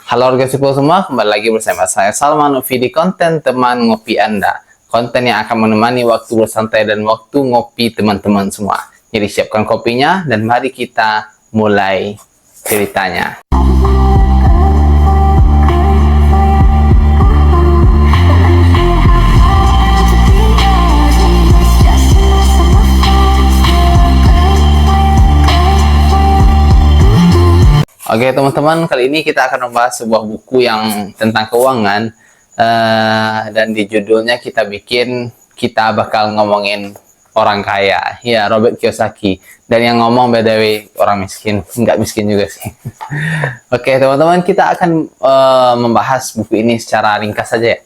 Halo warga Sipil semua, kembali lagi bersama saya Salman Ufi di konten teman ngopi Anda. Konten yang akan menemani waktu bersantai dan waktu ngopi teman-teman semua. Jadi siapkan kopinya dan mari kita mulai ceritanya. Oke teman-teman, kali ini kita akan membahas sebuah buku yang tentang keuangan dan di judulnya kita bakal ngomongin orang kaya, ya Robert Kiyosaki. Dan yang ngomong by the way orang miskin, nggak miskin juga sih. Oke teman-teman, kita akan membahas buku ini secara ringkas saja ya.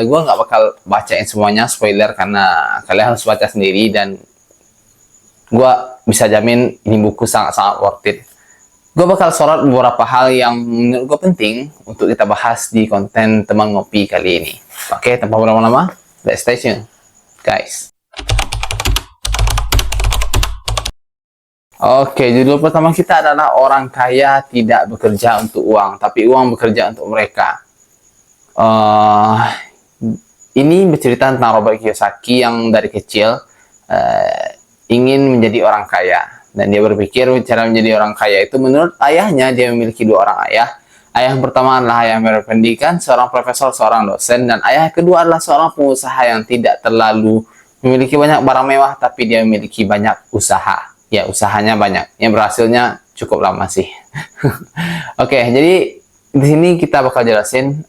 Gue nggak bakal bacain semuanya, spoiler, karena kalian harus baca sendiri dan gue bisa jamin ini buku sangat-sangat worth it. Gue bakal sorot beberapa hal yang menurut gue penting untuk kita bahas di konten teman ngopi kali ini. Oke, tanpa berlama-lama, let's stay tuned, guys. Oke, judul pertama kita adalah orang kaya tidak bekerja untuk uang, tapi uang bekerja untuk mereka. Ini bercerita tentang Robert Kiyosaki yang dari kecil ingin menjadi orang kaya. Dan dia berpikir cara menjadi orang kaya itu menurut ayahnya. Dia memiliki dua orang ayah. Ayah yang pertama adalah ayah yang berpendidikan, seorang profesor, seorang dosen. Dan ayah yang kedua adalah seorang pengusaha yang tidak terlalu memiliki banyak barang mewah, tapi dia memiliki banyak usaha. Ya, usahanya banyak. Yang berhasilnya cukup lama sih. Oke, jadi di sini kita bakal jelasin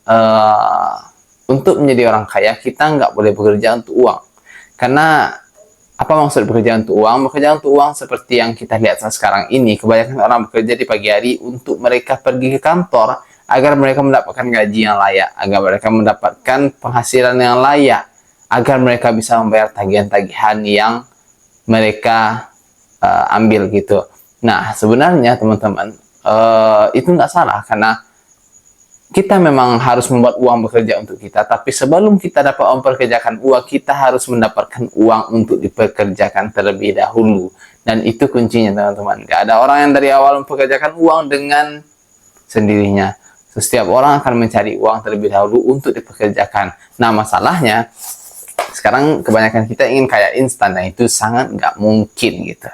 untuk menjadi orang kaya kita nggak boleh bekerja untuk uang. Karena apa maksud bekerja untuk uang? Bekerja untuk uang seperti yang kita lihat sekarang ini. Kebanyakan orang bekerja di pagi hari untuk mereka pergi ke kantor agar mereka mendapatkan gaji yang layak, agar mereka mendapatkan penghasilan yang layak, agar mereka bisa membayar tagihan-tagihan yang mereka ambil gitu. Nah, sebenarnya teman-teman, itu nggak salah karena kita memang harus membuat uang bekerja untuk kita, tapi sebelum kita dapat mempekerjakan uang, kita harus mendapatkan uang untuk dipekerjakan terlebih dahulu. Dan itu kuncinya teman-teman. Gak ada orang yang dari awal mempekerjakan uang dengan sendirinya. Setiap orang akan mencari uang terlebih dahulu untuk dipekerjakan. Nah, masalahnya sekarang kebanyakan kita ingin kaya instan, dan itu sangat nggak mungkin gitu.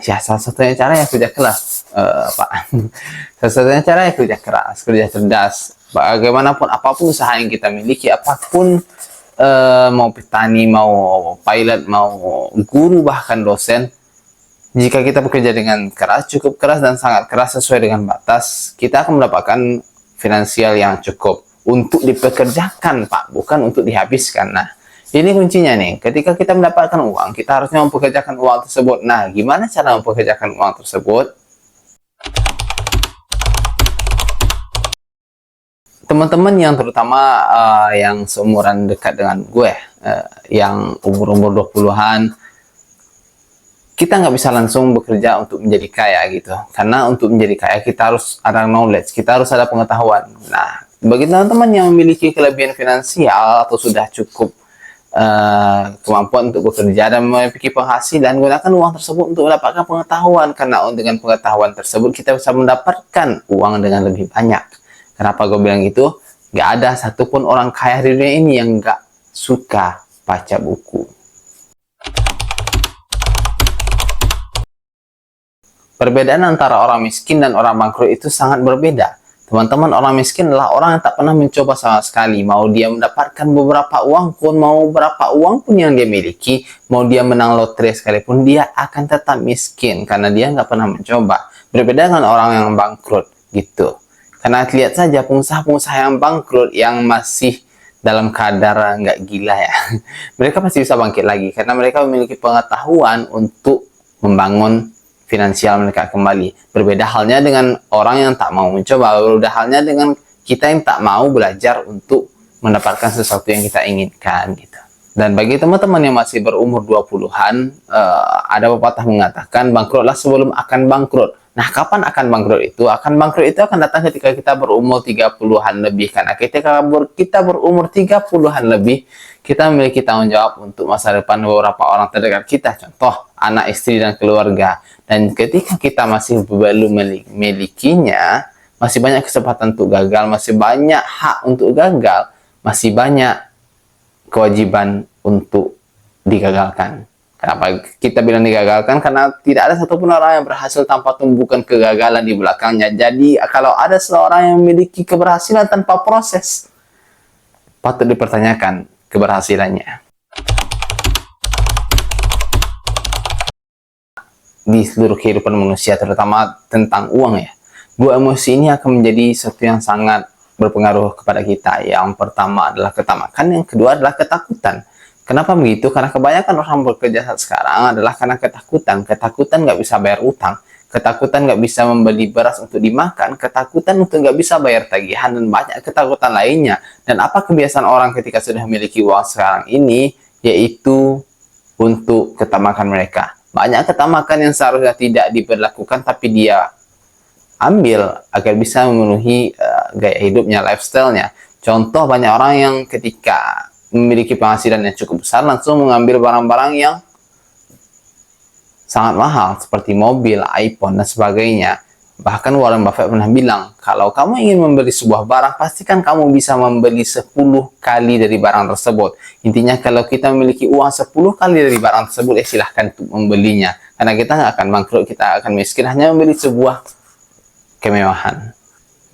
Ya, salah satunya cara ya kerja keras, Pak. Salah satunya cara ya kerja keras, kerja cerdas. Bagaimanapun, apapun usaha yang kita miliki, apapun, mau petani, mau pilot, mau guru, bahkan dosen, jika kita bekerja dengan keras, cukup keras dan sangat keras sesuai dengan batas, kita akan mendapatkan finansial yang cukup untuk dipekerjakan, Pak, bukan untuk dihabiskan. Nah, ini kuncinya nih, ketika kita mendapatkan uang, kita harusnya mempekerjakan uang tersebut. Nah, gimana cara mempekerjakan uang tersebut? Teman-teman yang terutama yang seumuran dekat dengan gue, yang umur-umur 20-an, kita nggak bisa langsung bekerja untuk menjadi kaya gitu. Karena untuk menjadi kaya, kita harus ada knowledge, kita harus ada pengetahuan. Nah, bagi teman-teman yang memiliki kelebihan finansial atau sudah cukup kemampuan untuk bekerja dan memiliki penghasilan, gunakan uang tersebut untuk mendapatkan pengetahuan, karena dengan pengetahuan tersebut kita bisa mendapatkan uang dengan lebih banyak. Kenapa gue bilang gitu? Gak ada satupun orang kaya di dunia ini yang gak suka baca buku. Perbedaan antara orang miskin dan orang bangkrut itu sangat berbeda. Teman-teman, orang miskin adalah orang yang tak pernah mencoba sama sekali. Mau dia mendapatkan beberapa uang pun, mau berapa uang pun yang dia miliki, mau dia menang lotre sekalipun, dia akan tetap miskin karena dia nggak pernah mencoba. Berbeda dengan orang yang bangkrut gitu. Karena lihat saja pengusaha-pengusaha yang bangkrut yang masih dalam kadar nggak gila ya. Mereka pasti bisa bangkit lagi karena mereka memiliki pengetahuan untuk membangun finansial mereka kembali. Berbeda halnya dengan orang yang tak mau mencoba. Berbeda halnya dengan kita yang tak mau belajar untuk mendapatkan sesuatu yang kita inginkan gitu. Dan bagi teman-teman yang masih berumur 20-an, ada pepatah mengatakan bangkrutlah sebelum akan bangkrut. Nah, kapan akan bangkrut itu? Akan bangkrut itu akan datang ketika kita berumur 30-an lebih. Karena ketika kita berumur 30-an lebih, kita memiliki tanggung jawab untuk masa depan beberapa orang terdekat kita. Contoh, anak, istri, dan keluarga. Dan ketika kita masih belum memilikinya, masih banyak kesempatan untuk gagal, masih banyak hak untuk gagal, masih banyak kewajiban untuk digagalkan. Kenapa kita bilang digagalkan? Karena tidak ada satupun orang yang berhasil tanpa tumbukan kegagalan di belakangnya. Jadi kalau ada seorang yang memiliki keberhasilan tanpa proses, patut dipertanyakan keberhasilannya. Di seluruh kehidupan manusia, terutama tentang uang ya, dua emosi ini akan menjadi sesuatu yang sangat berpengaruh kepada kita. Yang pertama adalah ketamakan, yang kedua adalah ketakutan. Kenapa begitu? Karena kebanyakan orang bekerja saat sekarang adalah karena ketakutan. Ketakutan nggak bisa bayar utang, ketakutan nggak bisa membeli beras untuk dimakan, ketakutan untuk nggak bisa bayar tagihan, dan banyak ketakutan lainnya. Dan apa kebiasaan orang ketika sudah memiliki uang sekarang ini? Yaitu untuk ketamakan mereka. Banyak ketamakan yang seharusnya tidak diberlakukan, tapi dia ambil agar bisa memenuhi gaya hidupnya, lifestyle-nya. Contoh, banyak orang yang ketika memiliki penghasilan yang cukup besar, langsung mengambil barang-barang yang sangat mahal, seperti mobil, iPhone, dan sebagainya. Bahkan Warren Buffett pernah bilang, kalau kamu ingin membeli sebuah barang, pastikan kamu bisa membeli 10 kali dari barang tersebut. Intinya kalau kita memiliki uang 10 kali dari barang tersebut, silahkan untuk membelinya. Karena kita nggak akan bangkrut, kita akan miskin hanya membeli sebuah kemewahan.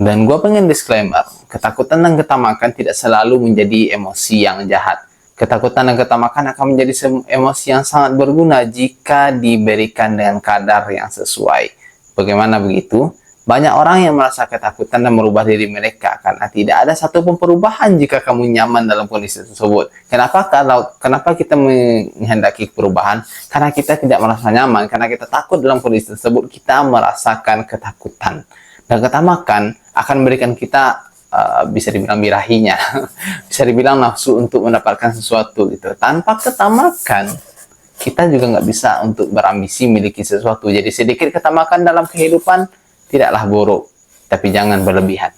Dan gue pengen disclaimer, ketakutan dan ketamakan tidak selalu menjadi emosi yang jahat. Ketakutan dan ketamakan akan menjadi emosi yang sangat berguna jika diberikan dengan kadar yang sesuai. Bagaimana begitu? Banyak orang yang merasa ketakutan dan merubah diri mereka karena tidak ada satupun perubahan jika kamu nyaman dalam kondisi tersebut. Kenapa kita menghendaki perubahan? Karena kita tidak merasa nyaman, karena kita takut dalam kondisi tersebut, kita merasakan ketakutan. Dan ketamakan akan memberikan kita bisa dibilang birahinya, bisa dibilang nafsu untuk mendapatkan sesuatu gitu. Tanpa ketamakan, kita juga nggak bisa untuk berambisi memiliki sesuatu. Jadi sedikit ketamakan dalam kehidupan tidaklah buruk, tapi jangan berlebihan.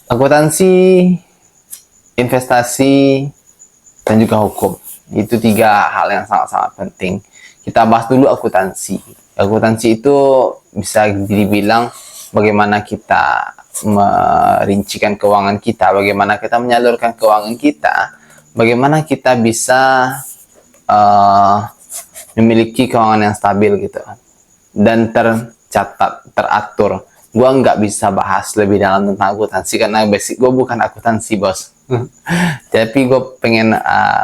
Akuntansi, investasi, dan juga hukum. Itu 3 hal yang sangat-sangat penting. Kita bahas dulu akuntansi. Akuntansi itu bisa dibilang bagaimana kita merincikan keuangan kita, bagaimana kita menyalurkan keuangan kita, bagaimana kita bisa memiliki keuangan yang stabil gitu dan tercatat, teratur. Gua nggak bisa bahas lebih dalam tentang akuntansi karena basic gue bukan akuntansi, bos. Tapi gue pengen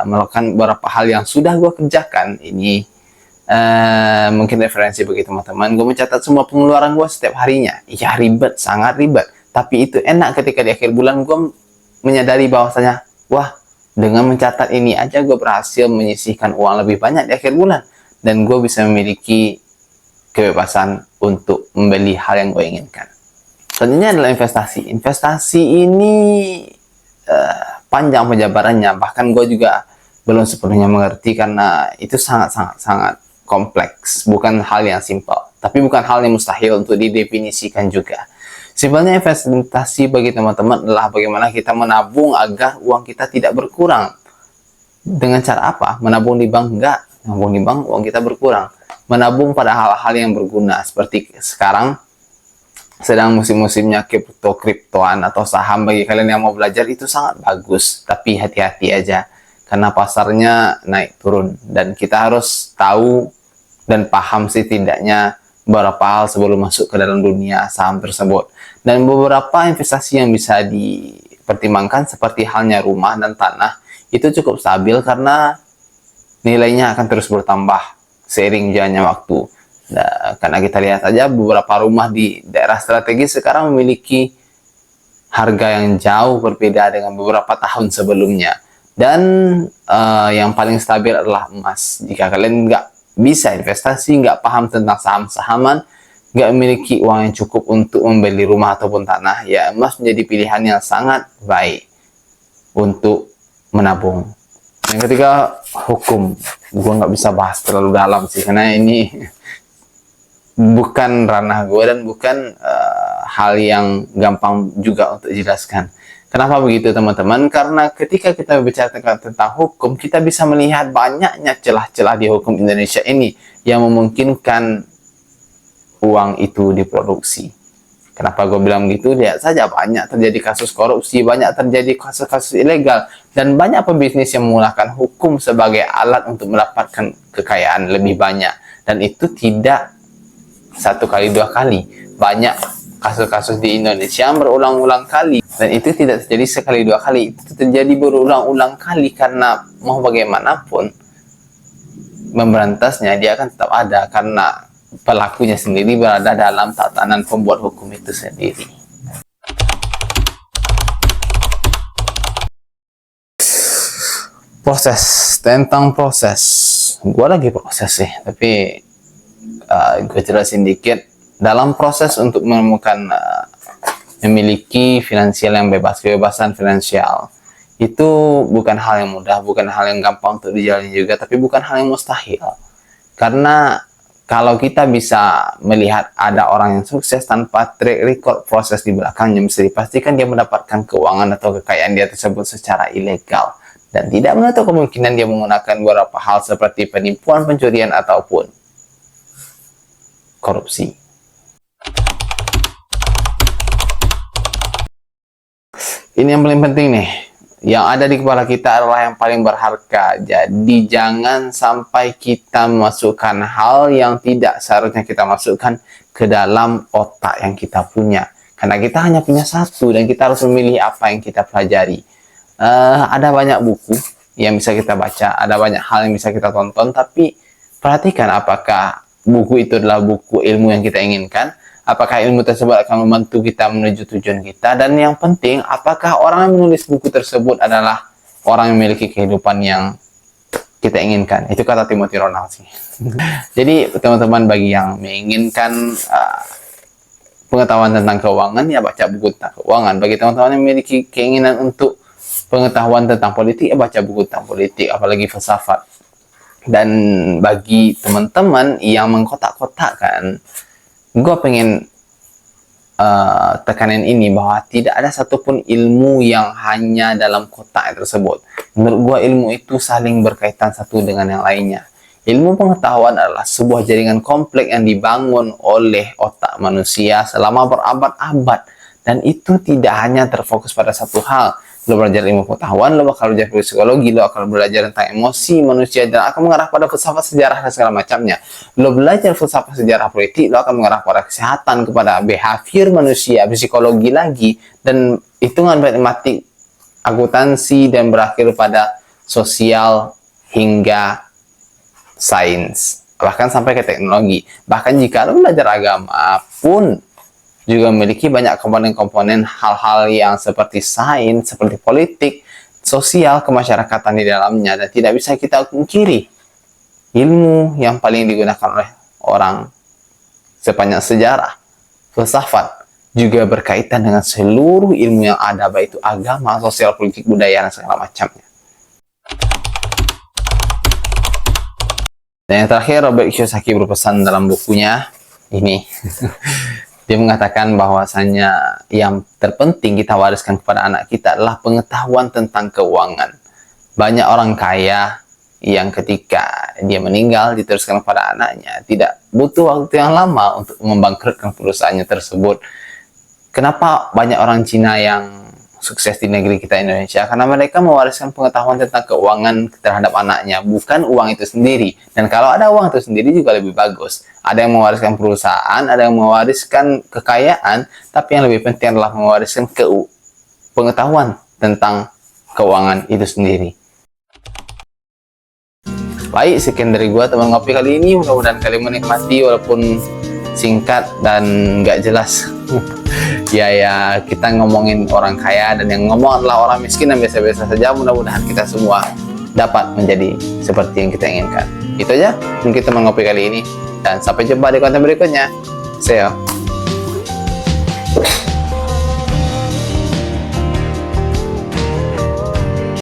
melakukan beberapa hal yang sudah gue kerjakan. Ini mungkin referensi bagi teman-teman. Gue mencatat semua pengeluaran gue setiap harinya. Ya ribet, sangat ribet. Tapi itu enak ketika di akhir bulan gue menyadari bahwasanya, wah, dengan mencatat ini aja gue berhasil menyisihkan uang lebih banyak di akhir bulan. Dan gue bisa memiliki kebebasan untuk membeli hal yang gue inginkan. Selanjutnya adalah investasi. Investasi ini panjang penjabarannya. Bahkan gue juga belum sepenuhnya mengerti karena itu sangat kompleks. Bukan hal yang simpel. Tapi bukan hal yang mustahil untuk didefinisikan juga. Simpelnya investasi bagi teman-teman adalah bagaimana kita menabung agar uang kita tidak berkurang. Dengan cara apa? Menabung di bank? Enggak. Menabung di bank, uang kita berkurang. Menabung pada hal-hal yang berguna. Seperti sekarang, sedang musim-musimnya kriptoan atau saham. Bagi kalian yang mau belajar, itu sangat bagus. Tapi hati-hati aja. Karena pasarnya naik turun. Dan kita harus tahu dan paham setidaknya beberapa hal sebelum masuk ke dalam dunia saham tersebut. Dan beberapa investasi yang bisa dipertimbangkan seperti halnya rumah dan tanah itu cukup stabil karena nilainya akan terus bertambah seiring jalannya waktu. Nah, karena kita lihat saja beberapa rumah di daerah strategis sekarang memiliki harga yang jauh berbeda dengan beberapa tahun sebelumnya. Dan yang paling stabil adalah emas. Jika kalian nggak bisa investasi, nggak paham tentang saham-sahaman, nggak memiliki uang yang cukup untuk membeli rumah ataupun tanah, ya emas menjadi pilihan yang sangat baik untuk menabung. Yang ketiga, hukum. Gue nggak bisa bahas terlalu dalam sih, karena ini bukan ranah gue dan bukan hal yang gampang juga untuk dijelaskan. Kenapa begitu teman-teman? Karena ketika kita berbicara tentang hukum, kita bisa melihat banyaknya celah-celah di hukum Indonesia ini yang memungkinkan uang itu diproduksi. Kenapa gue bilang gitu? Lihat saja, banyak terjadi kasus korupsi, banyak terjadi kasus-kasus ilegal, dan banyak pebisnis yang menggunakan hukum sebagai alat untuk mendapatkan kekayaan lebih banyak. Dan itu tidak satu kali, dua kali. Banyak kasus-kasus di Indonesia yang berulang-ulang kali. Dan itu tidak terjadi sekali, dua kali. Itu terjadi berulang-ulang kali karena mau bagaimanapun, memberantasnya dia akan tetap ada karena pelakunya sendiri berada dalam tatanan pembuat hukum itu sendiri. Proses, tentang proses, gue lagi proses sih, tapi gue jelasin dikit. Dalam proses untuk menemukan memiliki finansial yang bebas, kebebasan finansial, itu bukan hal yang mudah, bukan hal yang gampang untuk dijalani juga, tapi bukan hal yang mustahil. Karena kalau kita bisa melihat ada orang yang sukses tanpa track record proses di belakangnya, bisa dipastikan dia mendapatkan keuangan atau kekayaan dia tersebut secara ilegal. Dan tidak menutup kemungkinan dia menggunakan beberapa hal seperti penipuan, pencurian, ataupun korupsi. Ini yang paling penting nih. Yang ada di kepala kita adalah yang paling berharga. Jadi jangan sampai kita memasukkan hal yang tidak seharusnya kita masukkan ke dalam otak yang kita punya. Karena kita hanya punya satu dan kita harus memilih apa yang kita pelajari. Ada banyak buku yang bisa kita baca, ada banyak hal yang bisa kita tonton, tapi perhatikan apakah buku itu adalah buku ilmu yang kita inginkan. Apakah ilmu tersebut akan membantu kita menuju tujuan kita? Dan yang penting, apakah orang yang menulis buku tersebut adalah orang yang memiliki kehidupan yang kita inginkan? Itu kata Timothy Ronald sih. Jadi teman-teman, bagi yang menginginkan pengetahuan tentang keuangan, ya baca buku tentang keuangan. Bagi teman-teman yang memiliki keinginan untuk pengetahuan tentang politik, ya baca buku tentang politik, apalagi filsafat. Dan bagi teman-teman yang mengkotak-kotakkan, gue pengen tekanin ini bahwa tidak ada satupun ilmu yang hanya dalam kotak tersebut. Menurut gue ilmu itu saling berkaitan satu dengan yang lainnya. Ilmu pengetahuan adalah sebuah jaringan kompleks yang dibangun oleh otak manusia selama berabad-abad. Dan itu tidak hanya terfokus pada satu hal. Lo belajar ilmu pengetahuan, lo bakal belajar psikologi, lo akan belajar tentang emosi manusia dan akan mengarah pada filsafat sejarah dan segala macamnya. Lo belajar filsafat sejarah politik, lo akan mengarah pada kesehatan, kepada behavior manusia, psikologi lagi, dan hitungan matematik, akuntansi, dan berakhir pada sosial hingga sains, bahkan sampai ke teknologi. Bahkan jika lo belajar agama pun juga memiliki banyak komponen-komponen hal-hal yang seperti sains, seperti politik, sosial, kemasyarakatan di dalamnya. Dan tidak bisa kita pungkiri, ilmu yang paling digunakan oleh orang sepanjang sejarah, filsafat, juga berkaitan dengan seluruh ilmu yang ada, baik itu agama, sosial, politik, budaya, dan segala macamnya. Dan yang terakhir, Robert Kiyosaki berpesan dalam bukunya ini. Dia mengatakan bahwasanya yang terpenting kita wariskan kepada anak kita adalah pengetahuan tentang keuangan. Banyak orang kaya yang ketika dia meninggal diteruskan kepada anaknya, tidak butuh waktu yang lama untuk membangkrutkan perusahaannya tersebut. Kenapa banyak orang Cina yang sukses di negeri kita Indonesia? Karena mereka mewariskan pengetahuan tentang keuangan terhadap anaknya, bukan uang itu sendiri. Dan kalau ada uang itu sendiri juga lebih bagus. Ada yang mewariskan perusahaan, ada yang mewariskan kekayaan, tapi yang lebih penting adalah mewariskan pengetahuan tentang keuangan itu sendiri. Baik, sekian dari gua teman ngopi kali ini. Mudah-mudahan kalian menikmati walaupun singkat dan nggak jelas. ya kita ngomongin orang kaya dan yang ngomong adalah orang miskin dan biasa-biasa saja. Mudah-mudahan kita semua dapat menjadi seperti yang kita inginkan. Itu aja mungkin teman ngopi kali ini, dan sampai jumpa di konten berikutnya. See ya.